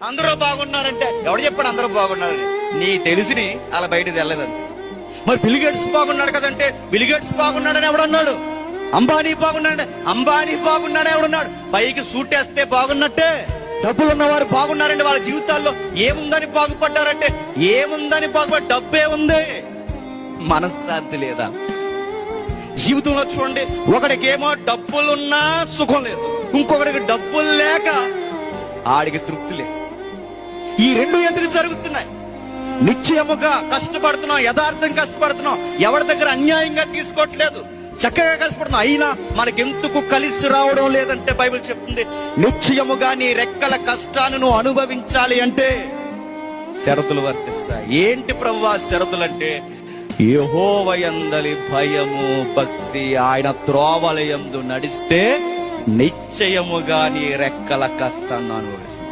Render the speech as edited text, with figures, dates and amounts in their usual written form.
అందరూ బాగున్నారంటే ఎవడు చెప్పాడు అందరూ బాగున్నారని? నీ తెలిసిని అలా బయటకు వెళ్ళలేదండి. మరి బిల్గేట్స్ బాగున్నాడు కదంటే బిల్గేట్స్ బాగున్నాడని ఎవడన్నాడు? అంబానీ బాగున్నాడని ఎవడన్నాడు? పైకి సూటేస్తే బాగున్నట్టే. డబ్బులు ఉన్నవారు బాగున్నారండి. వాళ్ళ జీవితాల్లో ఏముందని బాగుపడ్డారంటే ఏముందని బాగుపడ్డ డబ్బే ఉంది, మనశ్శాంతి లేదా? జీవితంలో చూడండి, ఒకడికేమో డబ్బులున్నా సుఖం లేదు, ఇంకొకడికి డబ్బులు లేక ఆడికి తృప్తి లేదు. ఈ రెండు ఎందుకు జరుగుతున్నాయి? నిశ్చయముగా కష్టపడుతున్నాం, యథార్థం కష్టపడుతున్నాం, ఎవరి దగ్గర అన్యాయంగా తీసుకోవట్లేదు, చక్కగా కష్టపడుతున్నాం, అయినా మనకెందుకు కలిసి రావడం లేదంటే బైబిల్ చెప్తుంది, నిశ్చయముగా నీ రెక్కల కష్టాన్ని నువ్వు అనుభవించాలి అంటే షరతులు వర్తిస్తాయి. ఏంటి ప్రభువా షరతులంటే? యెహోవా యందలి భయము భక్తి, ఆయన త్రోవల యందు నడిస్తే నిశ్చయముగా నీ రెక్కల కష్టాన్ని అనుభవిస్తాయి.